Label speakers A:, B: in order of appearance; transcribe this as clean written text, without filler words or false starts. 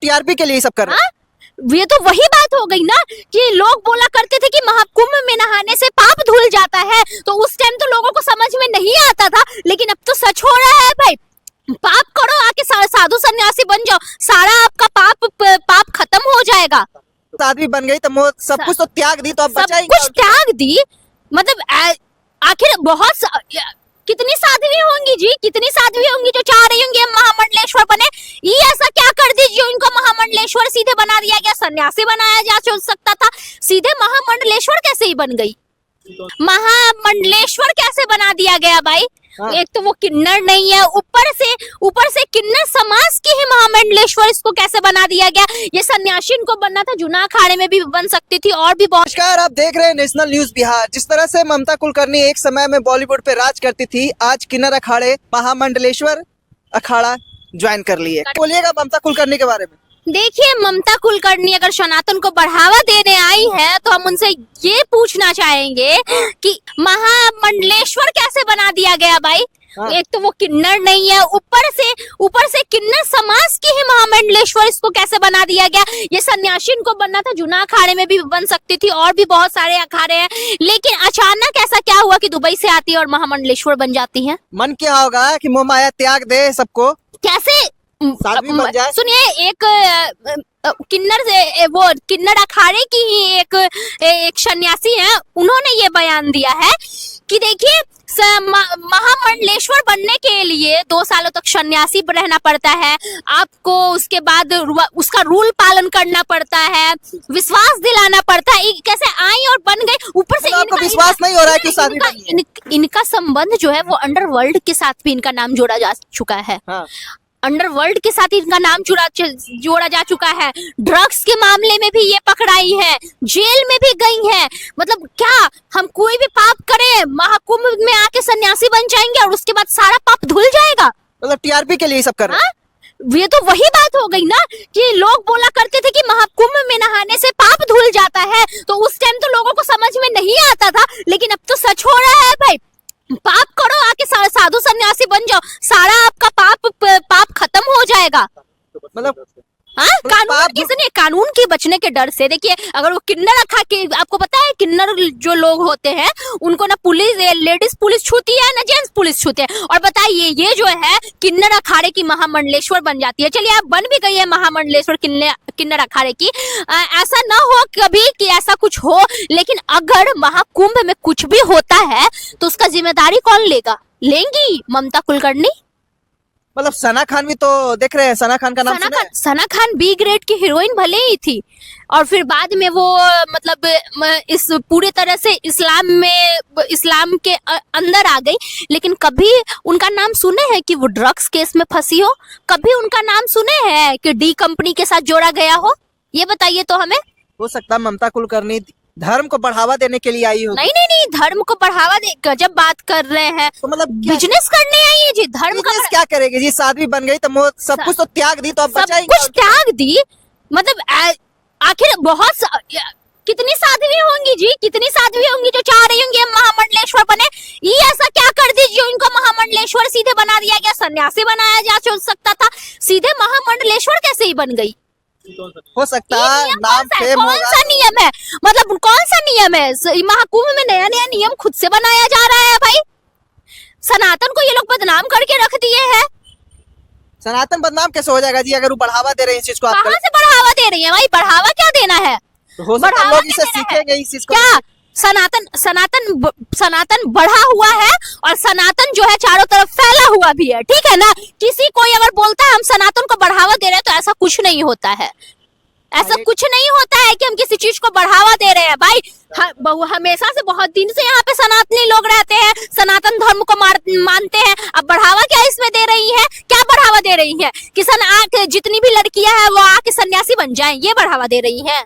A: TRP के लिए ये सब कर रहे हैं।
B: ये तो वही बात हो गई ना कि लोग बोला करते थे कि महाकुंभ में नहाने से पाप धुल जाता है, तो उस टाइम तो लोगों को समझ में नहीं आता था, लेकिन अब तो सच हो रहा है भाई। पाप करो, आके साधु सन्यासी बन जाओ, सारा आपका पाप खत्म हो जाएगा।
A: आदमी बन गई तो वो सब कुछ तो त्याग दी, तो अब बचा ही
B: सब कुछ त्याग दी, मतलब आखिर कितनी साध्वी होंगी जी, कितनी साध्वी होंगी जो चाह रही होंगी हम महामंडलेश्वर बने। ये ऐसा क्या कर दी जो इनको महामंडलेश्वर सीधे बना दिया गया? सन्यासी बनाया जा सकता था, सीधे महामंडलेश्वर कैसे ही बन गई? महामंडलेश्वर कैसे बना दिया गया भाई? एक तो वो किन्नर नहीं है, ऊपर से किन्नर समाज की ही महामंडलेश्वर इसको कैसे बना दिया गया? ये सन्यासी इनको बनना था, जुना अखाड़े में भी बन सकती थी और भी बहुत।
A: नमस्कार, आप देख रहे हैं नेशनल न्यूज बिहार। जिस तरह से ममता कुलकर्णी एक समय में बॉलीवुड पे राज करती थी, आज किन्नर अखाड़े महामंडलेश्वर अखाड़ा ज्वाइन कर लिए। बोलिएगा ममता कुलकर्णी के बारे में।
B: देखिए, ममता कुलकर्णी अगर सनातन को बढ़ावा देने आई है तो हम उनसे ये पूछना चाहेंगे कि महामंडलेश्वर कैसे बना दिया गया भाई? एक तो वो किन्नर नहीं है, ऊपर से किन्नर समाज की ही महामंडलेश्वर इसको कैसे बना दिया गया? ये सन्यासी इनको बनना था, जुना अखाड़े में भी बन सकती थी और भी बहुत सारे अखाड़े हैं, लेकिन अचानक ऐसा क्या हुआ कि दुबई से आती है और महामंडलेश्वर बन जाती है?
A: मन क्या होगा कि मोह माया त्याग दे सबको,
B: कैसे? सुनिए, एक किन्नर से वो किन्नर अखाड़े की ही एक सन्यासी है, उन्होंने ये बयान दिया है कि देखिए, महामंडलेश्वर बनने के लिए 2 सालों तक सन्यासी रहना पड़ता है आपको, उसके बाद उसका रूल पालन करना पड़ता है, विश्वास दिलाना पड़ता है। कैसे आई और बन गए? ऊपर से
A: आपको विश्वास नहीं हो रहा है कि शादी
B: इनका संबंध जो है वो अंडरवर्ल्ड के साथ भी इनका नाम जोड़ा जा चुका है। अंडरवर्ल्ड के साथ इनका नाम जोड़ा जा चुका है। ड्रग्स के मामले में भी ये पकड़ाई है, जेल में भी गई है। मतलब क्या हम कोई भी पाप करें, महाकुंभ में आके सन्यासी बन जाएंगे और उसके बाद सारा पाप धुल जाएगा?
A: मतलब टीआरपी के लिए ये सब कर रहे हैं।
B: ये तो वही बात हो गई ना कि लोग बोला करते थे कि महाकुंभ में नहाने से पाप धुल जाता है, तो उस टाइम तो लोगों को समझ में नहीं आता था, लेकिन अब तो सच हो रहा है भाई। पाप करो, आके साधु सन्यासी बन जाओ, सारा आपका पाप खत्म हो जाएगा।
A: मतलब
B: कानून के बचने के डर से। देखिए, अगर वो किन्नर अखा के, आपको पता है किन्नर जो लोग होते हैं उनको ना लेडीज पुलिस छूती है ना जेंट्स पुलिस छूते हैं, और बताइए ये जो है किन्नर अखाड़े की महामंडलेश्वर बन जाती है। चलिए, आप बन भी गई है महामंडलेश्वर किन्नर अखाड़े की, ऐसा ना हो कभी कि ऐसा कुछ हो, लेकिन अगर महाकुंभ में कुछ भी होता है तो उसका जिम्मेदारी कौन लेगा? लेंगी ममता कुलकर्णी।
A: मतलब सना खान भी तो देख रहे हैं, सना खान का नाम सुना है?
B: सना खान बी ग्रेड की हीरोइन भले ही थी, और फिर बाद में वो मतलब इस पूरी तरह से इस्लाम के अंदर आ गई, लेकिन कभी उनका नाम सुने हैं कि वो ड्रग्स केस में फंसी हो? कभी उनका नाम सुने हैं कि डी कंपनी के साथ जोड़ा गया हो? ये बताइए तो हमें।
A: हो सकता है ममता कुलकर्णी धर्म को बढ़ावा देने के लिए आई हो।
B: नहीं, धर्म को बढ़ावा दे, गजब बात कर रहे हैं।
A: तो मतलब
B: बिजनेस करने आई है जी। धर्म का
A: क्या करेगी जी? साध्वी बन गई तो वो सब कुछ तो त्याग दी, तो अब बचा ही
B: कुछ त्याग दी, मतलब आखिर कितनी साध्वी होंगी जी, कितनी साध्वी होंगी जो चाह रही होंगी हम महामंडलेश्वर बने। ये ऐसा क्या कर दी जो इनको महामंडलेश्वर सीधे बना दिया गया? सन्यासी बनाया जा सकता था, सीधे महामंडलेश्वर कैसे ही बन गई?
A: हो सकता है नाम
B: कौन सा नियम है? मतलब कौन सा नियम है? महाकुंभ में नया नियम खुद से बनाया जा रहा है भाई। सनातन को ये लोग बदनाम करके रख दिए हैं।
A: सनातन बदनाम कैसे हो जाएगा जी अगर वो बढ़ावा दे रहे हैं इस चीज को?
B: कहां से बढ़ावा दे रही है भाई? बढ़ावा क्या देना है?
A: तो हो सकता है लोग इसे सीखेंगे इस चीज को।
B: क्या सनातन बढ़ा हुआ है और सनातन जो है चारों तरफ फैला हुआ भी है, ठीक है ना? कोई अगर बोलता है हम सनातन को बढ़ावा दे रहे हैं, तो ऐसा कुछ नहीं होता है। ऐसा कुछ नहीं होता है कि हम किसी चीज को बढ़ावा दे रहे हैं भाई। हमेशा से बहुत दिन से यहाँ पे सनातनी लोग रहते हैं, सनातन धर्म को मानते हैं। अब बढ़ावा क्या इसमें दे रही है? क्या बढ़ावा दे रही है कि जितनी भी लड़कियां हैं वो आके सन्यासी बन जाएं, ये बढ़ावा दे रही है?